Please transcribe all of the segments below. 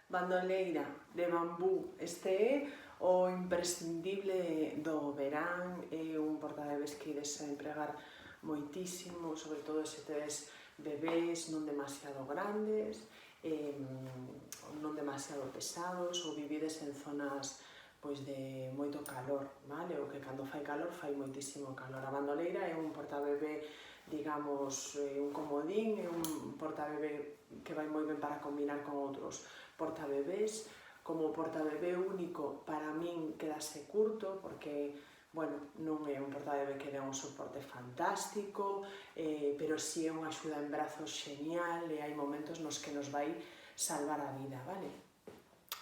bandoleira de bambú. Este é o imprescindible do verán, é un portabebés que ides a empregar moitísimo, sobre todo se tedes bebés non demasiado grandes, non demasiado pesados, ou vivides en zonas pois de moito calor, vale? O que cando fai calor fai moitísimo calor. A bandoleira é un portabebé, digamos, un comodín, é un portabebé que vai moi ben para combinar con outros portabebés. Como portabebé único, para min quedase curto, porque, bueno, non é un portabebé que dé un soporte fantástico, pero si é unha axuda en brazos xenial e hai momentos nos que nos vai salvar a vida, vale?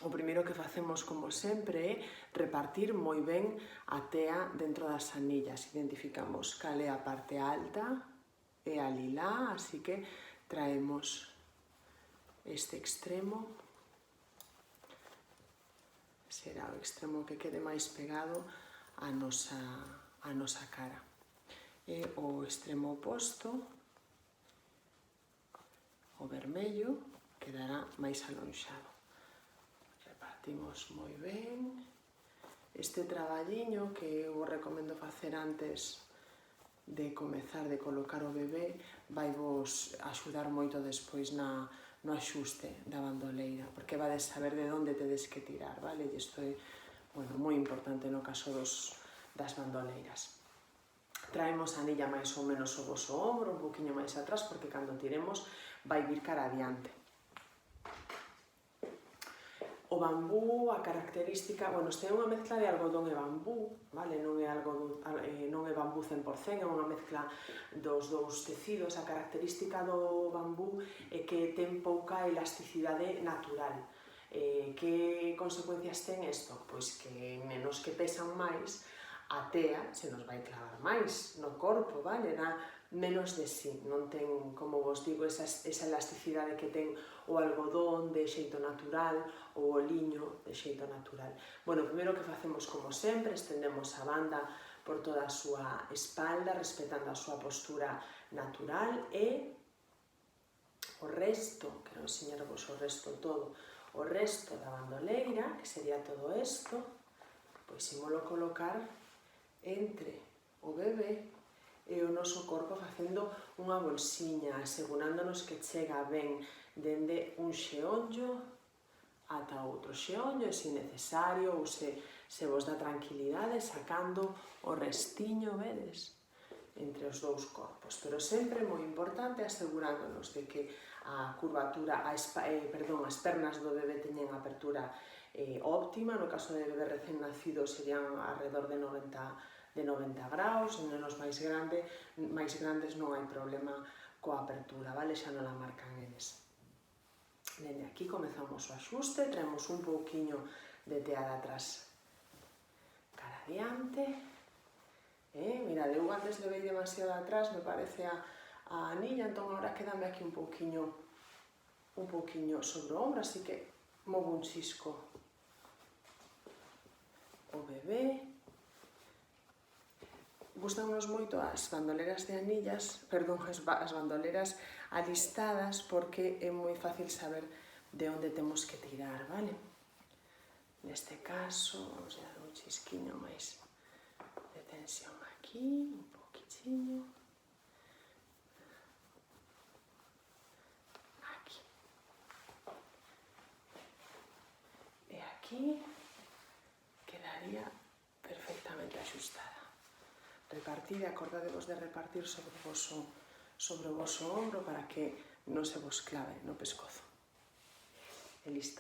O primeiro que facemos, como sempre, é repartir moi ben a tea dentro das anillas. Identificamos cal é a parte alta e a lilá, así que traemos este extremo, será o extremo que quede máis pegado á nosa cara. E o extremo oposto, o vermello, quedará máis alonxado. Repartimos moi ben. Este traballiño que eu recomendo facer antes de comezar, de colocar o bebé, vai vos axudar moito despois no axuste da bandoleira, porque vades saber de onde tedes que tirar, vale? E isto é, bueno, moi importante no caso das bandoleiras. Traemos a anilla máis ou menos o voso ombro, un poquinho máis atrás, porque cando tiremos vai vir cara adiante. O bambú, a característica, bueno, este é unha mezcla de algodón e bambú, vale? Non é bambú 100%, é unha mezcla dos dous tecidos. A característica do bambú é que ten pouca elasticidade natural. Que consecuencias ten isto? Pois que menos que pesan máis, a tea se nos vai clavar máis no corpo, vale? Dá menos de sí, non ten, como vos digo, esa elasticidade que ten o algodón de xeito natural ou o liño de xeito natural. Bueno, o primeiro que facemos, como sempre, estendemos a banda por toda a súa espalda, respetando a súa postura natural, e o resto, quero enseñarvos o resto todo, o resto da bandoleira, que sería todo isto, pois ímolo colocar entre o bebé e o noso corpo, facendo unha bolsiña, asegurándonos que chega ben dende un xeonllo ata outro xeonllo, e se necesario, ou se vos dá tranquilidade, sacando o restiño, vedes, entre os dous corpos. Pero sempre moi importante asegurándonos de que a curvatura, as pernas do bebé teñen apertura óptima. No caso de bebé recén nacido serían alrededor de 90 graus, en nenos máis grandes non hai problema coa apertura, vale? Xa non la marcan eles. Dende aquí comezamos o axuste, traemos un pouquiño de tea de atrás cara adiante. Mirad, eu antes levei demasiado atrás, me parece, a anilla, entón agora quedame aquí un pouquiño sobre o ombro, así que movo un chisco o bebé. Gustanos moito as bandoleras de anillas, perdón, as bandoleras alistadas, porque é moi fácil saber de onde temos que tirar, vale? Neste caso, vamos a dar un chisquiño máis de tensión aquí, un poquitinho. Aquí. E aquí quedaría perfectamente axustada. Repartid, acordadevos de repartir sobre o voso ombro para que non se vos clave no pescozo. E listo.